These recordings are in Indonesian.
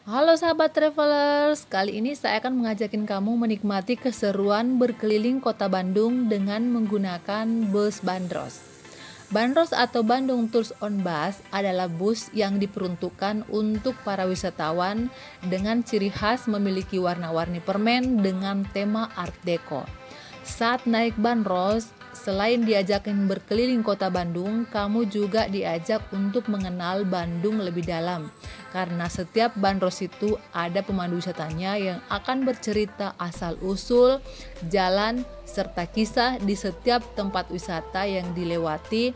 Halo sahabat travelers, kali ini saya akan mengajakin kamu menikmati keseruan berkeliling kota Bandung dengan menggunakan bus Bandros. Bandros atau Bandung Tours on Bus adalah bus yang diperuntukkan untuk para wisatawan dengan ciri khas memiliki warna-warni permen dengan tema Art Deco. Saat naik Bandros, selain diajakin berkeliling kota Bandung, kamu juga diajak untuk mengenal Bandung lebih dalam. Karena setiap bandros itu ada pemandu wisatanya yang akan bercerita asal-usul, jalan, serta kisah di setiap tempat wisata yang dilewati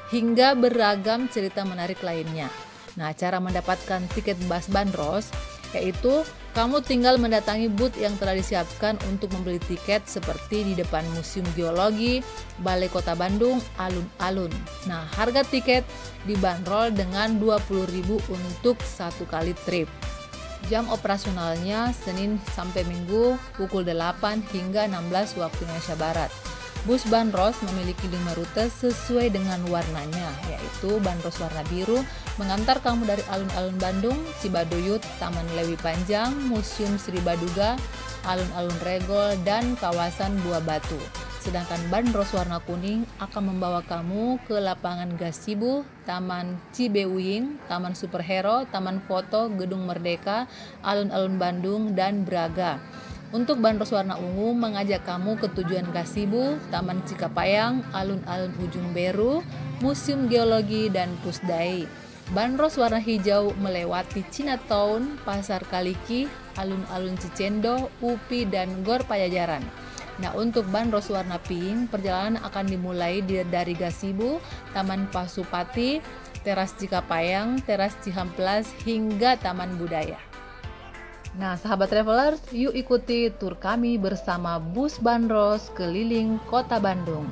hingga beragam cerita menarik lainnya. Nah, cara mendapatkan tiket bus bandros yaitu kamu tinggal mendatangi booth yang telah disiapkan untuk membeli tiket seperti di depan Museum Geologi, Balai Kota Bandung, alun-alun. Nah, harga tiket dibanderol dengan 20.000 untuk satu kali trip. Jam operasionalnya Senin sampai Minggu pukul 8 hingga 16 waktu Indonesia Barat. Bus Bandros memiliki 5 rute sesuai dengan warnanya, yaitu Bandros warna biru mengantar kamu dari alun-alun Bandung, Cibaduyut, Taman Lewi Panjang, Museum Sri Baduga, alun-alun Regol, dan kawasan Buah Batu. Sedangkan Bandros warna kuning akan membawa kamu ke lapangan Gasibu, Taman Cibewing, Taman Superhero, Taman Foto, Gedung Merdeka, alun-alun Bandung, dan Braga. Untuk bandros warna ungu mengajak kamu ke tujuan Gasibu, Taman Cikapayang, alun-alun Ujung Beru, Museum Geologi, dan Pusdai. Bandros warna hijau melewati Chinatown, Pasar Kaliki, alun-alun Cicendo, UPI, dan Gor Pajajaran. Nah, untuk bandros warna pink, perjalanan akan dimulai dari Gasibu, Taman Pasupati, Teras Cikapayang, Teras Cihamplas, hingga Taman Budaya. Nah, sahabat traveler, yuk ikuti tur kami bersama bus Bandros keliling kota Bandung.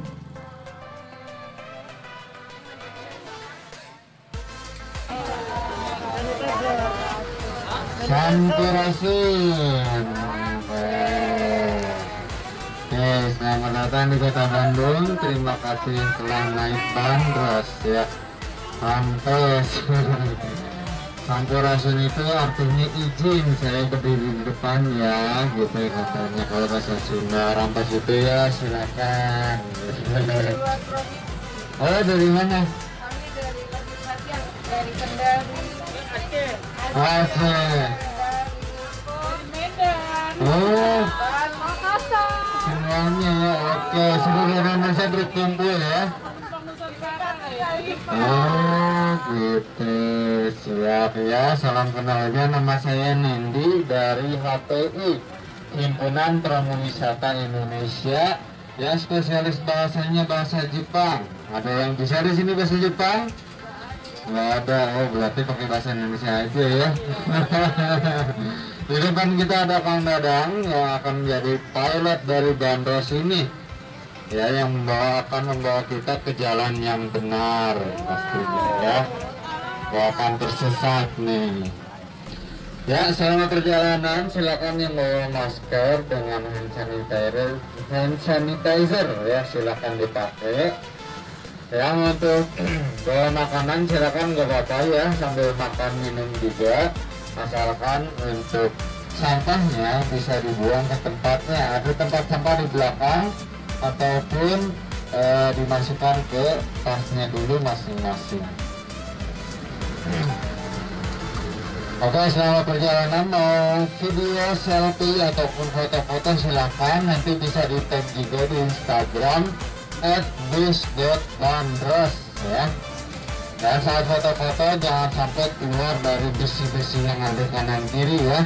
Sampurasun. Oke, selamat datang di kota Bandung. Terima kasih telah naik Bandros ya. Pantes. Sampurasun itu artinya izin saya berdiri di depan ya, gitu katanya kalau bahasa Sunda. Rampas itu ya, silakan. Oh, dari mana? Kami dari Latihan, dari Kendari, Aceh. dari Medan, Oh, dan Makassar. semuanya ya. Oke, seluruh Indonesia berkumpul ya. Oh, gitu. Siap ya. Salam kenalnya, nama saya Nindi dari HPI, Himpunan Promo Wisata Indonesia. Ya, spesialis bahasanya bahasa Jepang. Ada yang bisa di sini bahasa Jepang? Nggak ada. Oh, berarti pakai bahasa Indonesia aja ya. Di depan kita ada Kang Dadang yang akan menjadi pilot dari Bandros ini. Ya, yang akan membawa kita ke jalan yang benar pastinya ya. Gak akan tersesat nih. Ya, selama perjalanan silakan yang bawa masker dengan hand sanitizer ya, silakan dipakai. Yang untuk bawa makanan silakan gak apa-apa ya, sambil makan minum juga, asalkan untuk sampahnya bisa dibuang ke tempatnya. Ada tempat sampah di belakang ataupun dimasukkan ke tasnya dulu masing-masing. Oke, selama perjalanan mau video, selfie ataupun foto-foto silakan, nanti bisa di tag juga di Instagram @bus.bandros ya. Dan saat foto-foto jangan sampai keluar dari besi-besi yang ada kanan kiri ya.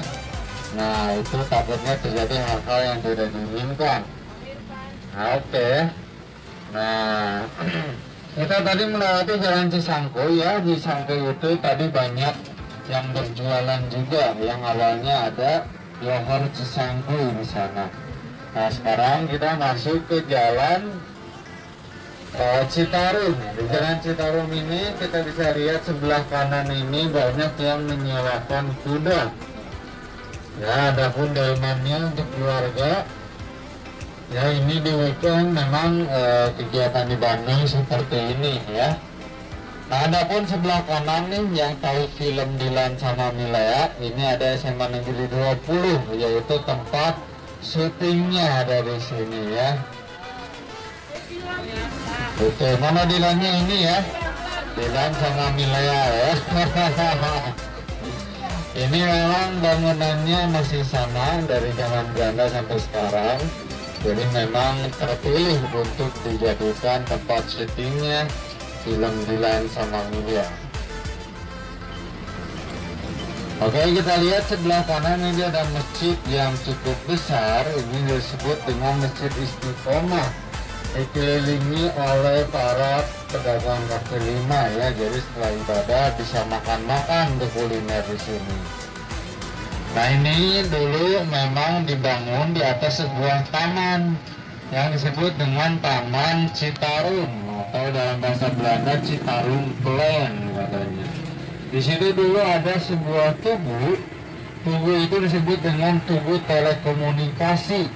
Nah, itu takutnya terjadi hal-hal yang tidak diinginkan. Oke. Nah, kita tadi melewati Jalan Cisangkuy ya. Di Cisangkuy itu tadi banyak yang berjualan juga. Yang awalnya ada Johor Cisangkuy di sana. Nah, sekarang kita masuk ke Jalan Citarum. Di Jalan Citarum ini kita bisa lihat sebelah kanan ini banyak yang menyewakan kuda. Ya, ada pun delmannya untuk keluarga. Ya, ini di weekend memang kegiatan di Bandung seperti ini ya. Nah, adapun sebelah kanan nih yang tahu film Dilan sama Milea, ini ada SMA Negeri 20, yaitu tempat syutingnya ada di sini ya. Oke, mana Dilannya ini ya? Dilan sama Milea ya. Ini memang bangunannya masih sama dari zaman Belanda sampai sekarang. Jadi memang terpilih untuk dijadikan tempat syutingnya film Dilan sama Milea. Oke, kita lihat sebelah kanan ini ada masjid yang cukup besar. Ini disebut dengan Masjid Istiqomah, dikelilingi oleh para pedagang kaki lima ya. Jadi setelah ibadah bisa makan-makan untuk kuliner di sini. Nah, ini dulu memang dibangun di atas sebuah taman yang disebut dengan Taman Citarum, atau dalam bahasa Belanda Citarum Plan katanya. Di situ dulu ada sebuah tugu itu disebut dengan tugu telekomunikasi,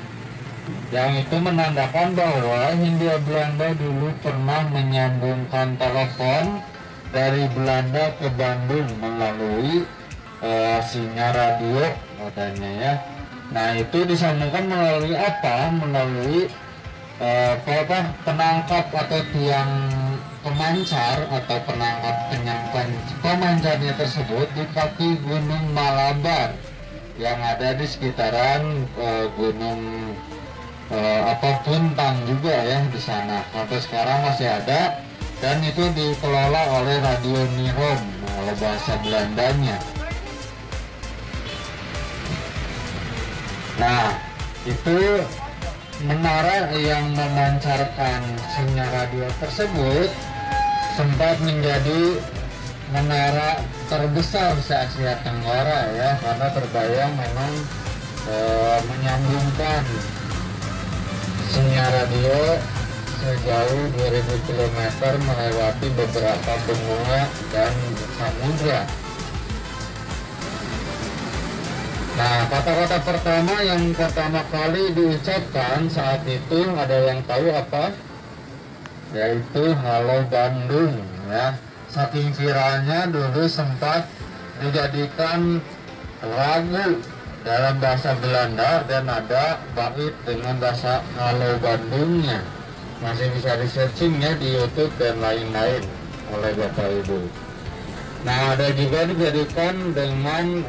yang itu menandakan bahwa Hindia Belanda dulu pernah menyambungkan telepon dari Belanda ke Bandung melalui sinyal radio katanya ya. Nah, itu disambungkan melalui apa? Melalui penangkap atau tiang pemancar atau penangkap pemancarnya tersebut di kaki Gunung Malabar yang ada di sekitaran Gunung Puntang juga ya di sana. Sampai sekarang masih ada, dan itu dikelola oleh Radio Nirom, oleh bahasa Belandanya. Nah, itu menara yang memancarkan sinyal radio tersebut sempat menjadi menara terbesar se-Asia Tenggara ya, karena terbayang memang menyambungkan sinyal radio sejauh 2000 km melewati beberapa benua dan samudra. Nah, kata-kata pertama yang pertama kali diucapkan saat itu ada yang tahu apa? Yaitu Halo Bandung ya. Saking viralnya dulu sempat dijadikan lagu dalam bahasa Belanda dan ada bait dengan bahasa Halo Bandungnya. Masih bisa di searching ya di YouTube dan lain-lain oleh Bapak Ibu. Nah, ada juga dijadikan dengan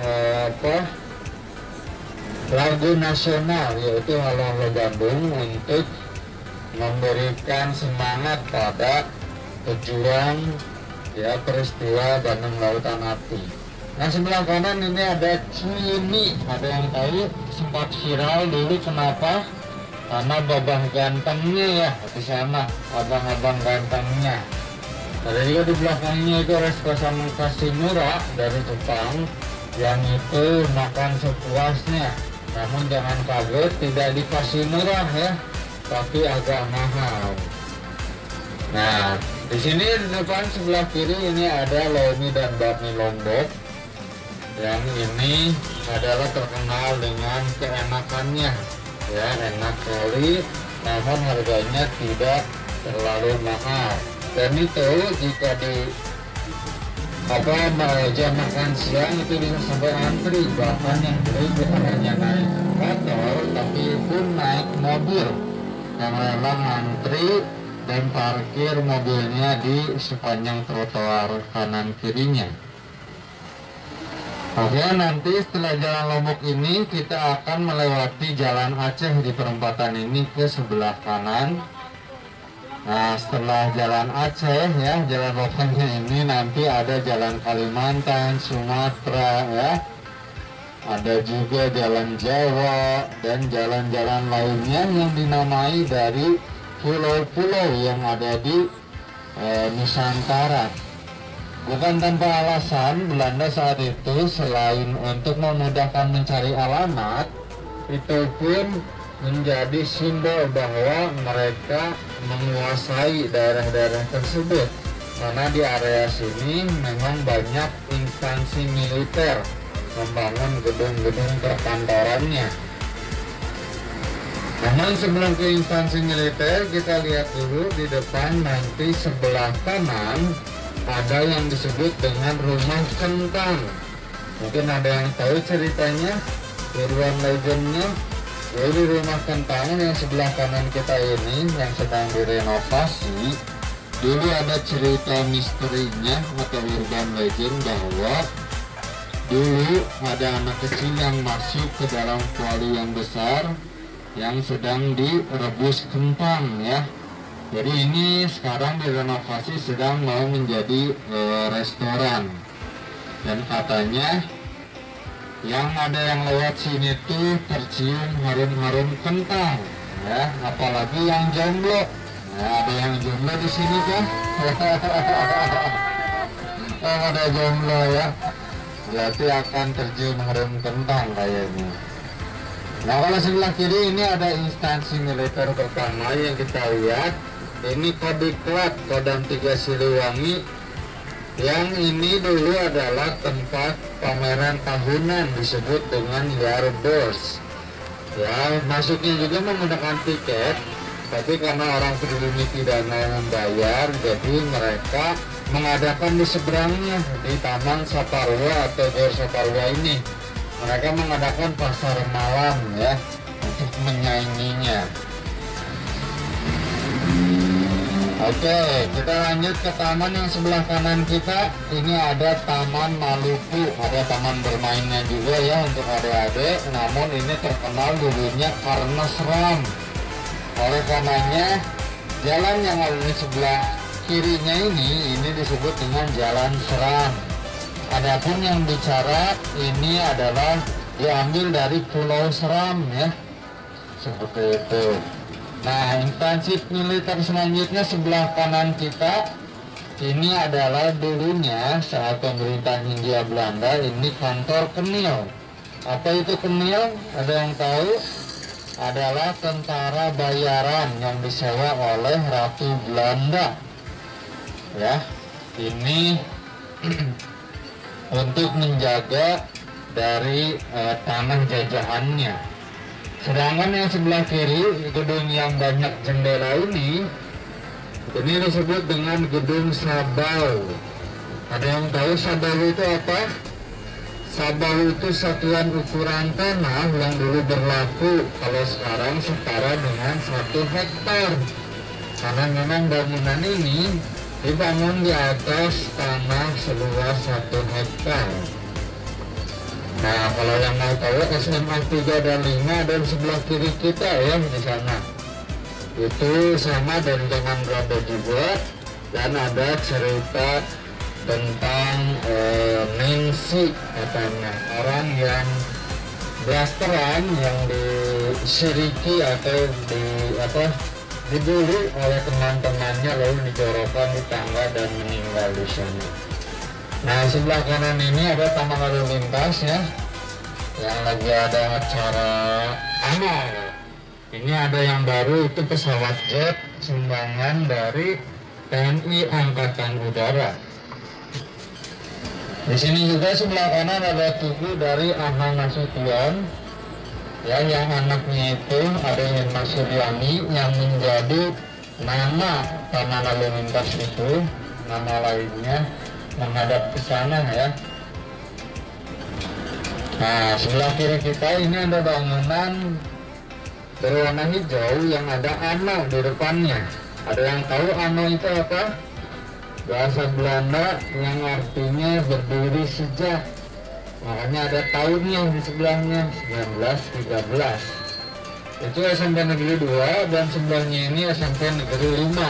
lagu nasional, yaitu Halo Halo Bandung, untuk memberikan semangat pada pejuang ya peristiwa Bandung Lautan Api. Nah, sebelah kanan ini ada Cumi. Ada yang tahu sempat viral dulu kenapa? Karena babah gantengnya ya di sana, abang-abang gantengnya. Ada juga di belakangnya itu restoran Kashimura dari Jepang yang itu makan sepuasnya. Namun jangan kaget, tidak dikasih murah ya, tapi agak mahal. Nah, di sini di depan sebelah kiri ini ada Lomi dan Bakmi Lombok. Yang ini adalah terkenal dengan keenakannya, ya, enak sekali, namun harganya tidak terlalu mahal. Dan itu jika di meja makan siang itu bisa sampai antri, bahkan yang beli bukan hanya naik motor tapi pun naik mobil yang memang antri dan parkir mobilnya di sepanjang trotoar kanan kirinya. Oke, nanti setelah Jalan Lombok ini kita akan melewati Jalan Aceh di perempatan ini ke sebelah kanan. Nah, setelah Jalan Aceh ya, jalan lokalnya ini nanti ada Jalan Kalimantan, Sumatera ya. Ada juga Jalan Jawa dan jalan-jalan lainnya yang dinamai dari pulau-pulau yang ada di Nusantara. Bukan tanpa alasan Belanda saat itu selain untuk memudahkan mencari alamat, itu pun menjadi simbol bahwa mereka menguasai daerah-daerah tersebut, karena di area sini memang banyak instansi militer membangun gedung-gedung perkantorannya. Namun sebelum ke instansi militer, kita lihat dulu di depan nanti sebelah kanan ada yang disebut dengan rumah kentang. Mungkin ada yang tahu ceritanya, urban legendnya. Jadi rumah kentang yang sebelah kanan kita ini yang sedang direnovasi, dulu ada cerita misterinya atau urban legend bahwa dulu ada anak kecil yang masuk ke dalam kuali yang besar yang sedang direbus kentang ya. Jadi ini sekarang direnovasi sedang mau menjadi restoran. Dan katanya yang ada yang lewat sini tuh tercium harum-harum kentang ya, apalagi yang jomblo. Nah, ada yang jomblo di sini kan? Oh, ada jomblo ya. Berarti akan tercium harum kentang kayaknya. Nah, kalau sebelah kiri ini ada instansi militer pertama yang kita lihat. Ini Kodiklat Kodam 3 Siliwangi. Yang ini dulu adalah tempat pameran tahunan disebut dengan Yardbeurs. Ya, masuknya juga menggunakan tiket, tapi karena orang pribumi tidak mau membayar, jadi mereka mengadakan di seberangnya di Taman Saparua atau Gor Saparua ini. Mereka mengadakan pasar malam ya untuk menyainginya. Oke, kita lanjut ke taman yang sebelah kanan kita. Ini ada Taman Maluku, ada taman bermainnya juga ya untuk adik-adik. Namun ini terkenal dulunya karena seram. Oleh karenanya, jalan yang ada di sebelah kirinya ini disebut dengan Jalan Seram. Adapun yang bicara ini adalah diambil dari Pulau Seram ya, seperti itu. Nah, instansi militer selanjutnya sebelah kanan kita ini adalah dulunya saat pemerintah Hindia Belanda ini kantor Kenil. Apa itu Kenil? Ada yang tahu? Adalah tentara bayaran yang disewa oleh Ratu Belanda. Ya, ini untuk menjaga dari tanah jajahannya. Sedangkan yang sebelah kiri, gedung yang banyak jendela ini disebut dengan Gedung Sabau. Ada yang tahu Sabau itu apa? Sabau itu satuan ukuran tanah yang dulu berlaku, kalau sekarang setara dengan 1 hektar. Karena memang bangunan ini dibangun di atas tanah seluas 1 hektar. Nah, kalau yang mau tahu SMA 3 dan 5 ada di sebelah kiri kita ya di sana. Itu sama dan jangan berada juga. Dan ada cerita tentang Ningsi katanya, orang yang blasteran yang disyiriki atau diburu oleh teman-temannya lalu dijorokan di tangga dan meninggal di sana. Nah, sebelah kanan ini ada taman lalu lintas ya, yang lagi ada acara amal. Ini ada yang baru, itu pesawat jet sumbangan dari TNI Angkatan Udara. Di sini juga sebelah kanan ada tugu dari Ahmad Nasution, ya, yang anaknya itu ada yang Nasudiani yang menjadi nama taman lalu lintas itu, nama lainnya menghadap ke sana ya. Nah, sebelah kiri kita ini ada bangunan berwarna hijau yang ada ano di depannya. Ada yang tahu ano itu apa? Bahasa Belanda yang artinya berdiri sejak. Makanya ada tahunnya di sebelahnya 1913. Itu SMP Negeri 2 dan sebelahnya ini SMP Negeri 5.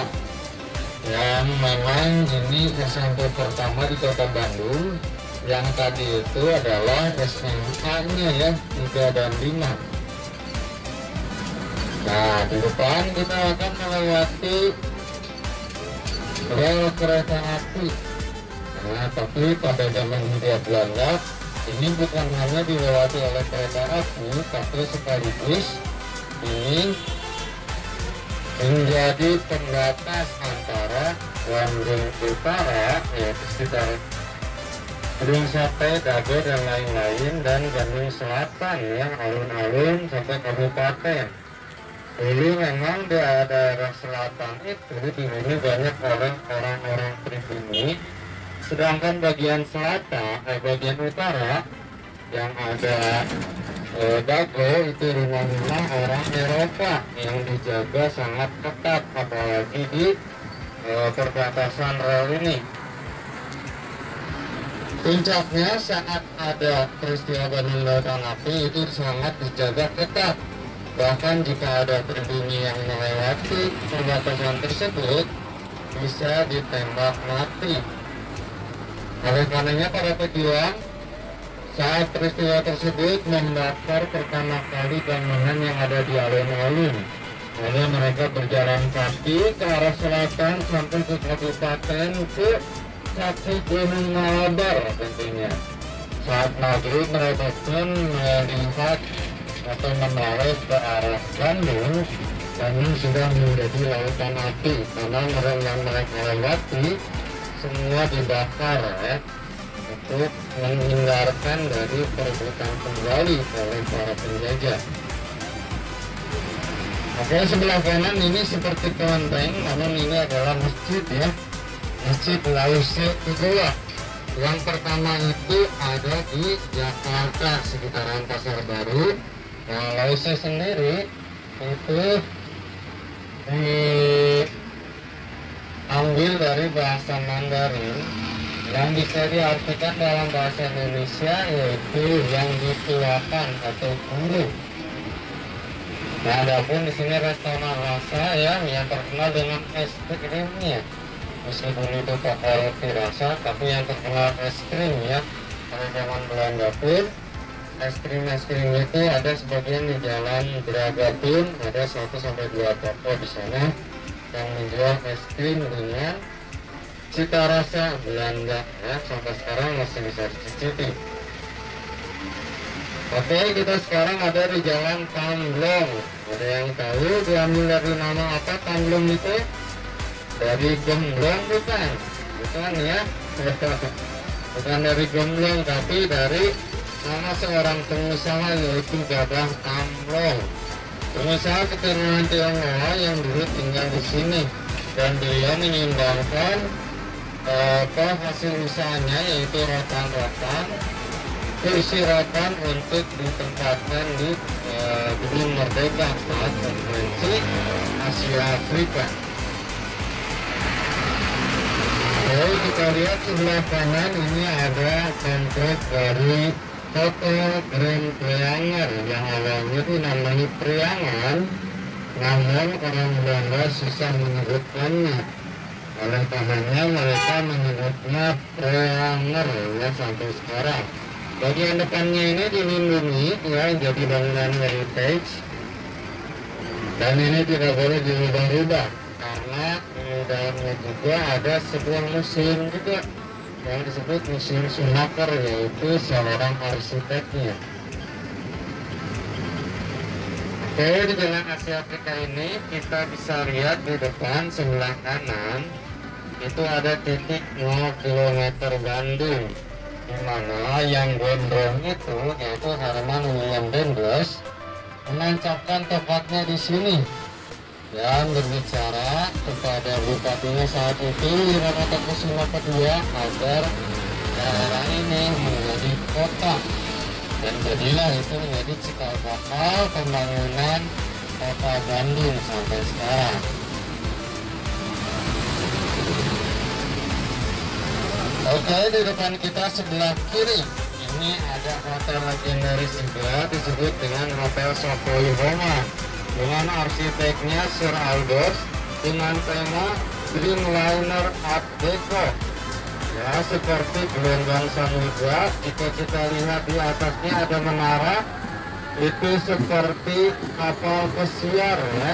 Yang memang ini SMP pertama di Kota Bandung. Yang tadi itu adalah SMA-nya ya, 3 dan 5. Nah, di depan kita akan melewati rel kereta api. Nah, tapi pada zaman Hindia Belanda ini bukan hanya dilewati oleh kereta api, tapi sekaligus ini menjadi pembatas antara Bandung Utara, yaitu sekitar Gedung Sate, Dago dan lain-lain, dan Bandung Selatan yang alun-alun sampai kabupaten. Dulu memang di daerah selatan itu dulunya banyak orang pribumi sedangkan bagian selatan, bagian utara yang ada Dago itu rumah-rumah orang Eropa yang dijaga sangat ketat, apalagi di perbatasan rel ini. Puncaknya saat ada peristiwa Bandung Lautan Api itu sangat dijaga ketat. Bahkan jika ada berbunyi yang melewati perbatasan tersebut, bisa ditembak mati. Oleh karenanya para pejuang saat peristiwa tersebut membakar pertama kali bangunan yang ada di alun-alun. Lalu mereka berjalan kaki ke arah selatan sampai ke kabupaten ke kaki Gunung Malabar tentunya. Saat maghrib mereka pun melihat atau menoleh ke arah Bandung. Bandung sudah menjadi lautan api karena yang mereka lewati semua dibakar ya, untuk menghindarkan dari perebutan kembali oleh para penjajah. Oke, sebelah kanan ini seperti kelenteng, namun ini adalah masjid ya, Masjid Lause kedua. Yang pertama itu ada di Jakarta sekitaran Pasar Baru. Nah, Lause sendiri itu diambil dari bahasa Mandarin yang bisa diartikan dalam bahasa Indonesia yaitu yang dituakan atau guru. Nah, adapun di sini restoran rasa ya yang terkenal dengan es krimnya. Meskipun itu pakai roti rasa, tapi yang terkenal es krim ya. Pada zaman Belanda pun es krim itu ada sebagian di Jalan Braga pun ada 1-2 toko di sana yang menjual es krim dengan cita rasa Belanda ya, sampai sekarang masih bisa dicicipi. Oke, kita sekarang ada di Jalan Tamblong. Ada yang tahu diambil dari nama apa Tamblong itu? Dari gemblong bukan? Bukan ya. Bukan dari gemblong, tapi dari nama seorang pengusaha yaitu Gadang Tamblong. Pengusaha keturunan Tionghoa yang dulu tinggal di sini dan beliau menyumbangkan hasil usahanya yaitu rotan-rotan, kursi rotan untuk ditempatkan di Gedung Merdeka saat konferensi Asia Afrika. Lalu kita lihat sebelah kanan ini ada komplek dari Hotel Grand Prianger yang awalnya itu namanya Priangan, namun orang Belanda susah menyebutkannya. Oleh karenanya mereka menyebutnya Prianger ya sampai sekarang. Bagian depannya ini dilindungi ya, jadi bangunan heritage dan ini tidak boleh dirubah-rubah karena di dalamnya juga ada sebuah museum juga yang disebut Museum Sunaker, yaitu seorang arsiteknya. Oke, di Jalan Asia Afrika ini kita bisa lihat di depan sebelah kanan itu ada titik 0 km Bandung, di mana yang gondrong itu yaitu Herman William Dendels menancapkan tepatnya di sini dan berbicara kepada bupatinya saat itu Wirarata Kusuma kedua agar daerah ini menjadi kota, dan jadilah itu menjadi cikal bakal pembangunan kota Bandung sampai sekarang. Oke, di depan kita sebelah kiri ini ada hotel legendaris juga disebut dengan Hotel Savoy Roma dengan arsiteknya Sir Aldous dengan tema Dreamliner Art Deco ya, seperti gelombang samudra. Jika kita lihat di atasnya ada menara, itu seperti kapal pesiar ya.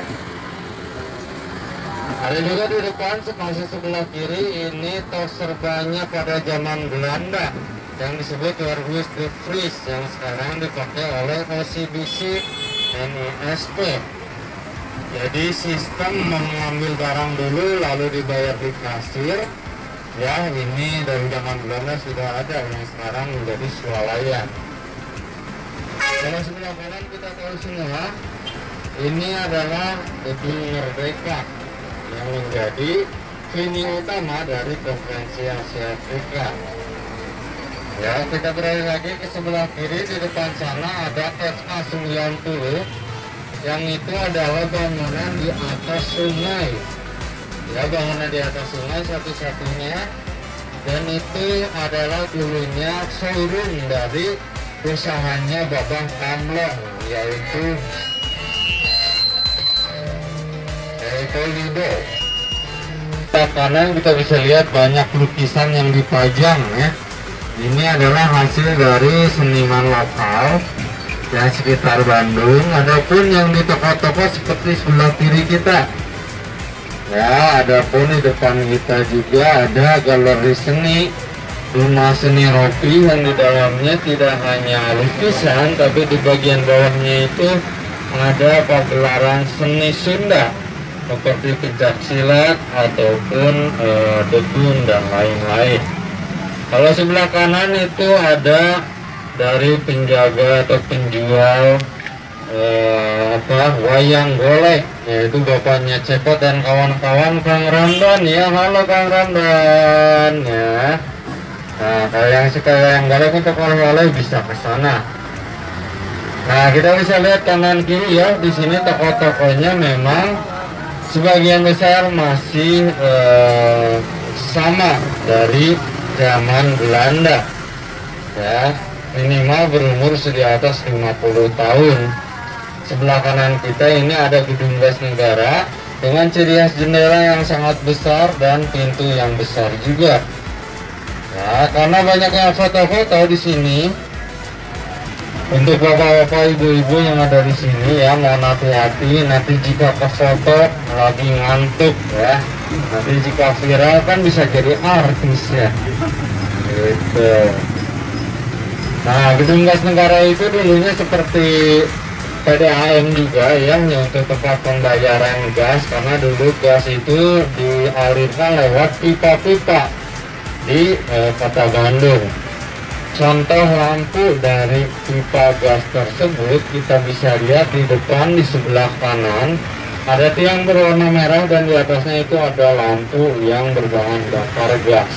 Ada juga di depan sebelah kiri ini tos serbanya pada zaman Belanda yang disebut Warhus de Vries yang sekarang dipakai oleh OCBC NISP. Jadi sistem mengambil barang dulu lalu dibayar di kasir ya, ini dari zaman Belanda sudah ada yang sekarang menjadi swalayan. Kalau sebelah kanan kita tahu semua ini adalah Gedung Merdeka yang menjadi venue utama dari konferensi Asia Afrika. Ya, kita beralih lagi ke sebelah kiri. Di depan sana ada SMA 90 yang itu adalah bangunan di atas sungai. Ya, bangunan di atas sungai satu-satunya, dan itu adalah dulunya showroom dari usahanya Babang Kamlong, yaitu Lido. Di kanan kita bisa lihat banyak lukisan yang dipajang ya. Ini adalah hasil dari seniman lokal yang sekitar Bandung. Adapun yang di toko-toko seperti sebelah kiri kita. Ya, adapun di depan kita juga ada galeri seni, rumah seni Ropi, yang di dalamnya tidak hanya lukisan, tapi di bagian bawahnya itu ada pagelaran seni Sunda seperti pencak silat ataupun debun dan lain-lain. Kalau sebelah kanan itu ada dari penjaga atau penjual wayang golek, yaitu bapaknya Cepot dan kawan-kawan, Kang Ramdan. Ya, halo Kang Ramdan ya. Nah, kalau yang suka wayang golek untuk oleh-oleh bisa ke sana. Nah, kita bisa lihat kanan kiri ya. Di sini toko-tokonya memang sebagian besar masih sama dari zaman Belanda ya, minimal berumur di atas 50 tahun. Sebelah kanan kita ini ada gedung gas negara dengan ciri khas jendela yang sangat besar dan pintu yang besar juga. Nah, karena banyaknya foto-foto di sini, untuk bapak-bapak, ibu-ibu yang ada di sini ya, mohon hati-hati nanti jika ke foto lagi ngantuk ya. Nanti jika viral kan bisa jadi artis ya. Gitu. Nah, gedung gas negara itu dulunya seperti PDAM juga ya, untuk tempat pembayaran gas, karena dulu gas itu dialirkan lewat pipa-pipa di kota Bandung. Contoh lampu dari pipa gas tersebut kita bisa lihat di depan di sebelah kanan. Ada tiang berwarna merah dan di atasnya itu ada lampu yang berbahan bakar gas.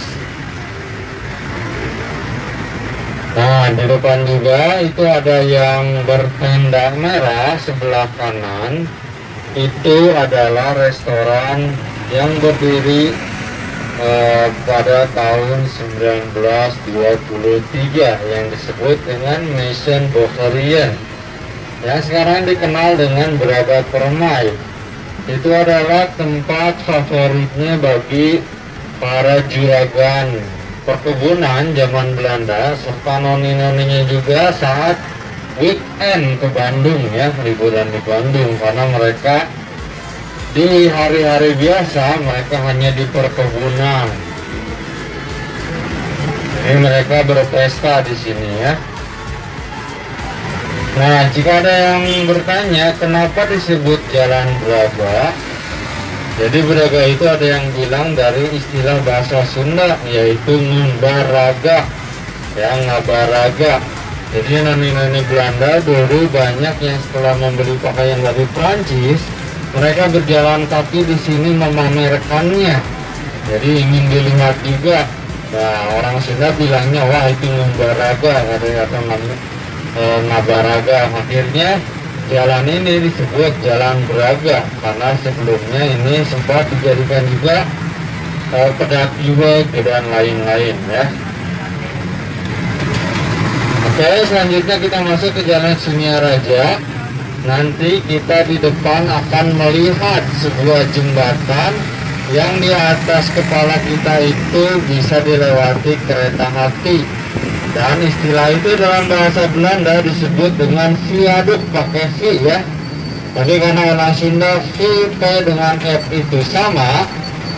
Nah, di depan juga itu ada yang bertenda merah sebelah kanan. Itu adalah restoran yang berdiri pada tahun 1923 yang disebut dengan Maison Bokharian, yang sekarang dikenal dengan Braga Permai. Itu adalah tempat favoritnya bagi para juragan perkebunan zaman Belanda serta noni-noninya juga saat weekend ke Bandung ya, liburan di Bandung, karena mereka di hari-hari biasa mereka hanya di perkebunan. Jadi mereka berpesta di sini ya. Nah, jika ada yang bertanya kenapa disebut Jalan Braga, jadi Braga itu ada yang bilang dari istilah bahasa Sunda, yaitu ngabaraga ya, ngabaraga. Jadi noni-noni Belanda dulu banyak yang setelah membeli pakaian dari Prancis, mereka berjalan kaki di sini memamerkannya. Jadi ingin dilihat juga. Nah, orang Sunda bilangnya wah itu ngabaraga atau ngabaraga. Akhirnya jalan ini disebut Jalan Braga karena sebelumnya ini sempat dijadikan juga pedati dan lain-lain ya. Oke, selanjutnya kita masuk ke Jalan Suniaraja. Nanti kita di depan akan melihat sebuah jembatan yang di atas kepala kita itu bisa dilewati kereta api. Dan istilah itu dalam bahasa Belanda disebut dengan viaduk, pakai V ya. Tapi karena orang Sunda V, P dengan F itu sama,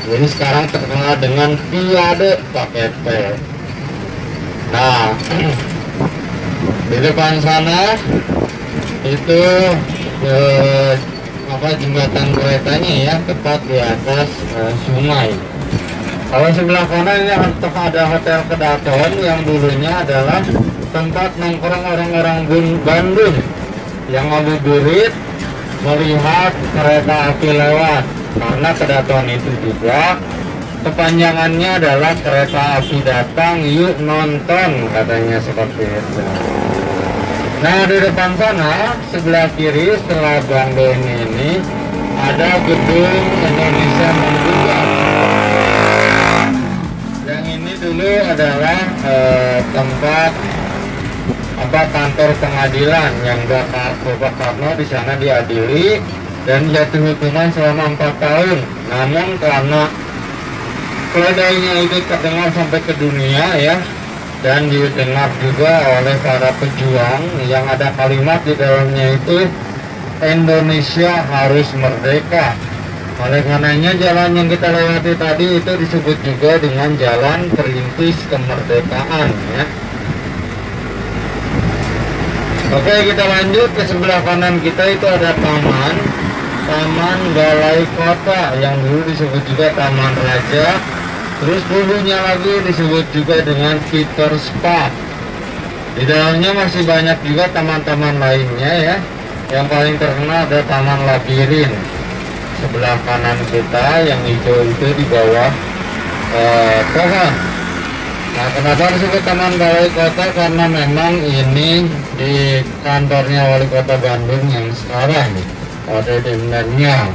jadi sekarang terkenal dengan viaduk pakai P. Nah, di depan sana itu jembatan keretanya ya, tepat di atas sungai. Kalau sebelah kanan ini ada Hotel Kedaton yang dulunya adalah tempat nongkrong orang-orang Bandung yang ngabuburit melihat kereta api lewat. Karena Kedaton itu juga kepanjangannya adalah kereta api datang yuk nonton, katanya seperti itu. Nah, di depan sana sebelah kiri setelah Gang Beni ini ada gedung Indonesia Menggugat. Yang ini dulu adalah tempat kantor pengadilan yang Bapak Karno di sana diadili dan jatuh hukuman selama 4 tahun. Namun karena keledainya itu terdengar sampai ke dunia ya, dan didengar juga oleh para pejuang yang ada kalimat di dalamnya itu Indonesia harus merdeka. Oleh karenanya jalan yang kita lewati tadi itu disebut juga dengan Jalan Perintis Kemerdekaan ya. Oke, kita lanjut ke sebelah kanan kita itu ada Taman Balai Kota yang dulu disebut juga Taman Raja. Terus dulunya lagi disebut juga dengan Peters Park. Di dalamnya masih banyak juga taman-taman lainnya ya. Yang paling terkenal ada Taman Labirin sebelah kanan kita yang hijau itu di bawah pohon. Nah, kenapa disebut Taman Balai Kota? Karena memang ini di kantornya Wali Kota Bandung yang sekarang ada di Menyang.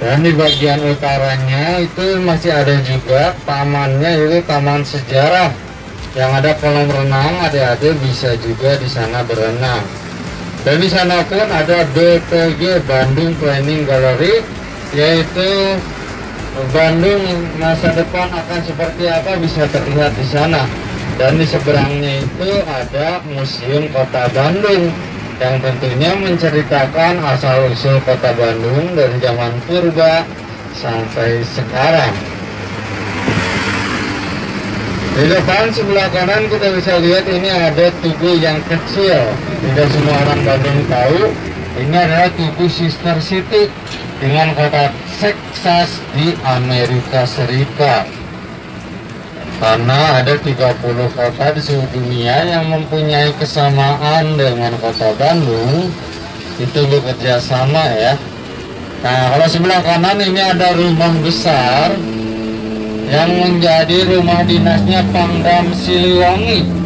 Dan di bagian utaranya itu masih ada juga tamannya, itu Taman Sejarah yang ada kolam renang, adik-adik bisa juga di sana berenang. Dan di sana pun ada BPG Bandung Planning Gallery, yaitu Bandung masa depan akan seperti apa bisa terlihat di sana. Dan di seberangnya itu ada Museum Kota Bandung yang tentunya menceritakan asal-usul Kota Bandung dari zaman purba sampai sekarang. Di depan sebelah kanan kita bisa lihat ini ada Tugu yang kecil. Tidak semua orang Bandung tahu, ini adalah Tugu Sister City dengan kota Texas di Amerika Serikat. Karena ada 30 kota di seluruh dunia yang mempunyai kesamaan dengan kota Bandung, itu bekerja sama ya. Nah, kalau sebelah kanan ini ada rumah besar yang menjadi rumah dinasnya Pangdam Siliwangi.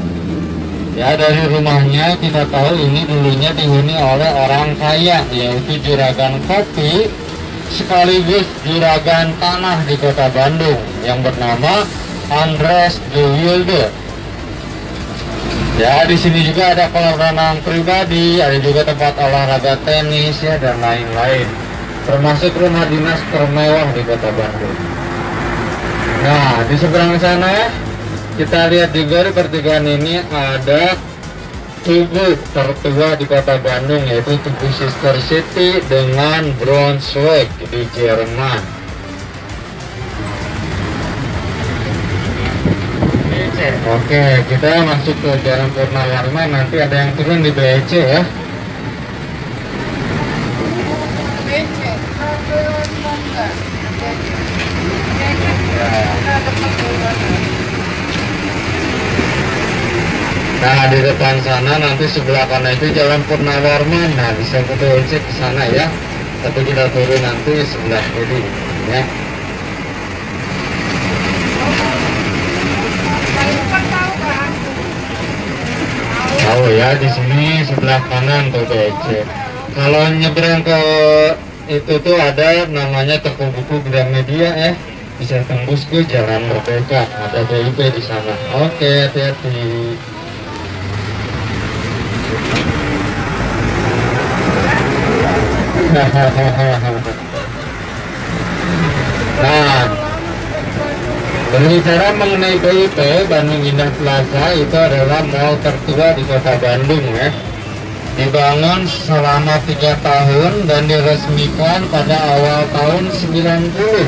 Ya, dari rumahnya kita tahu ini dulunya dihuni oleh orang kaya, yaitu juragan kopi sekaligus juragan tanah di kota Bandung yang bernama Andres de Wilde. Ya, di sini juga ada kolam renang pribadi, ada juga tempat olahraga tenis ya dan lain-lain. Termasuk rumah dinas termewah di kota Bandung. Nah, di seberang sana kita lihat juga di pertigaan ini ada tugu tertua di kota Bandung, yaitu Tugu Sister City dengan Braunschweig di Jerman. Oke, kita masuk ke Jalan Purnawarman, nanti ada yang turun di BC ya. BC, Nah, di depan sana nanti sebelah kanan itu Jalan Purnawarman. Nah, bisa ke BC ke sana ya. Tapi kita turun nanti sebelah kiri ya. Oh ya, di sini sebelah kanan tuh BC. Kalau nyebrang ke itu tuh ada namanya toko buku Gramedia ya. Bisa tembus ke Jalan Merdeka. Ada BIP di sana. Oke, hati-hati. Nah, berbicara mengenai BIP, Bandung Indah Plaza itu adalah mall tertua di kota Bandung ya. Dibangun selama 3 tahun dan diresmikan pada awal tahun 90.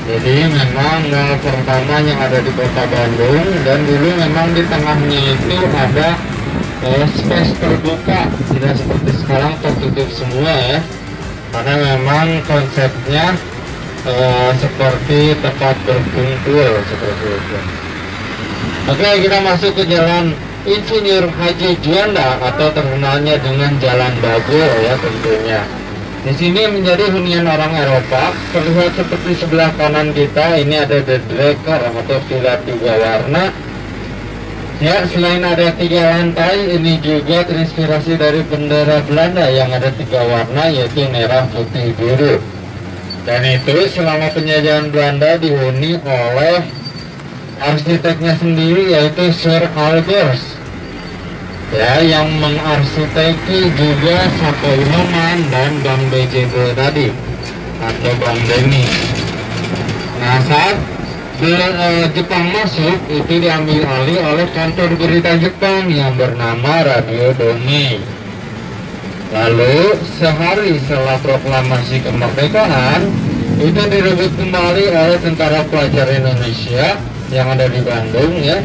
Jadi memang mall pertama yang ada di kota Bandung, dan dulu memang di tengahnya itu ada space terbuka, tidak seperti sekarang tertutup semua ya. Karena memang konsepnya seperti tempat berkumpul seperti itu. Oke, kita masuk ke Jalan Insinyur Haji Juanda atau terkenalnya dengan Jalan Bagul ya tentunya. Di sini menjadi hunian orang Eropa. Terlihat seperti sebelah kanan kita ini ada The Draker atau villa 3 warna. Ya, selain ada 3 lantai, ini juga terinspirasi dari bendera Belanda yang ada 3 warna, yaitu merah, putih, biru. Dan itu selama penjajahan Belanda dihuni oleh arsiteknya sendiri, yaitu Sir Albers. Ya, yang mengarsiteki juga Sapoinoman dan Bank BJB tadi atau Bank Demi. Nah, saat Jepang masuk, itu diambil alih oleh kantor berita Jepang yang bernama Radio Dongei. Lalu sehari setelah proklamasi kemerdekaan, itu direbut kembali oleh tentara pelajar Indonesia yang ada di Bandung, ya.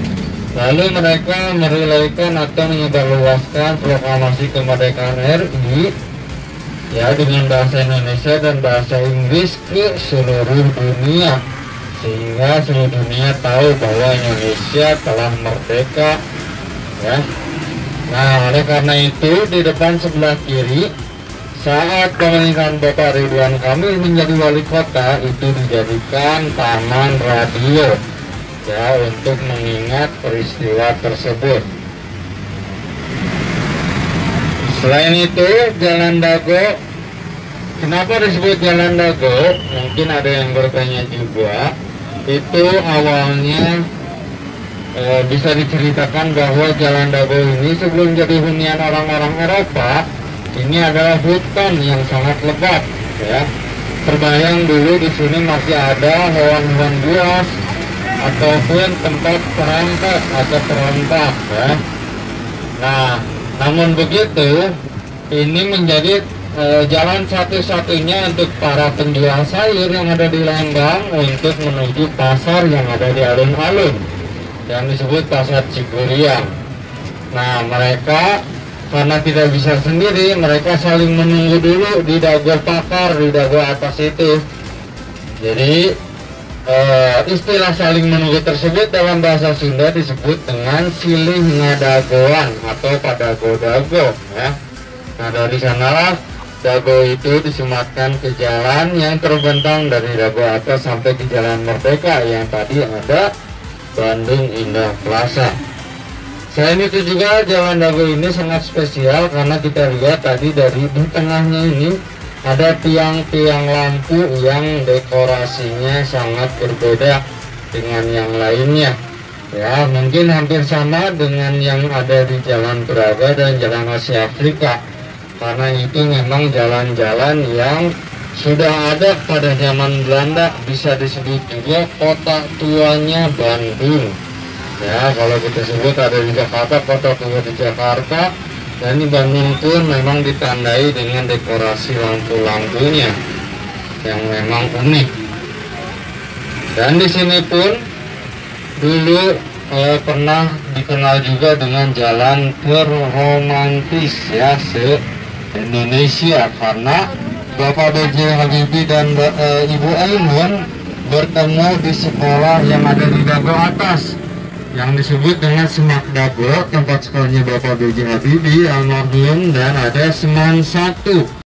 Lalu mereka merelaikan atau menyebarluaskan proklamasi kemerdekaan RI, ya, dengan bahasa Indonesia dan bahasa Inggris ke seluruh dunia, sehingga seluruh dunia tahu bahwa Indonesia telah merdeka, ya. Nah, oleh karena itu di depan sebelah kiri saat pemerintahan Bapak Ridwan Kamil menjadi wali kota, itu dijadikan taman radio, ya, untuk mengingat peristiwa tersebut. Selain itu, Jalan Dago, kenapa disebut Jalan Dago? Mungkin ada yang bertanya juga. Itu awalnya bisa diceritakan bahwa Jalan Dago ini sebelum jadi hunian orang-orang Eropa, ini adalah hutan yang sangat lebat, ya. Terbayang dulu di sini masih ada hewan-hewan buas ataupun tempat perampok atau perontak, ya. Nah, namun begitu, ini menjadi jalan satu-satunya untuk para penjual sayur yang ada di Lembang untuk menuju pasar yang ada di alun-alun yang disebut Pasar Ciburiang. Nah, mereka karena tidak bisa sendiri, mereka saling menunggu dulu di dago pakar, di dago atas itu. Jadi istilah saling menunggu tersebut dalam bahasa Sunda disebut dengan silih ngadagoan atau padago-dago, ya. Nah, dari sanalah dago itu disematkan ke jalan yang terbentang dari dago atas sampai ke Jalan Merdeka yang tadi ada Bandung Indah Plaza. Selain itu juga Jalan Dago ini sangat spesial karena kita lihat tadi dari di tengahnya ini ada tiang-tiang lampu yang dekorasinya sangat berbeda dengan yang lainnya. Ya, mungkin hampir sama dengan yang ada di Jalan Braga dan Jalan Asia Afrika. Karena itu memang jalan-jalan yang sudah ada pada zaman Belanda, bisa disebut juga kota tuanya Bandung. Ya, kalau kita sebut ada di Jakarta, kota tua di Jakarta. Dan di Bandung pun memang ditandai dengan dekorasi lampu-lampunya yang memang unik. Dan di sini pun dulu pernah dikenal juga dengan jalan terromantis, ya, se-Indonesia, karena Bapak B.J. Habibie dan Ibu Ainun bertemu di sekolah yang ada di Dago atas yang disebut dengan Semak Dago, tempat sekolahnya Bapak B.J. Habibie almarhum, dan ada Seman 1.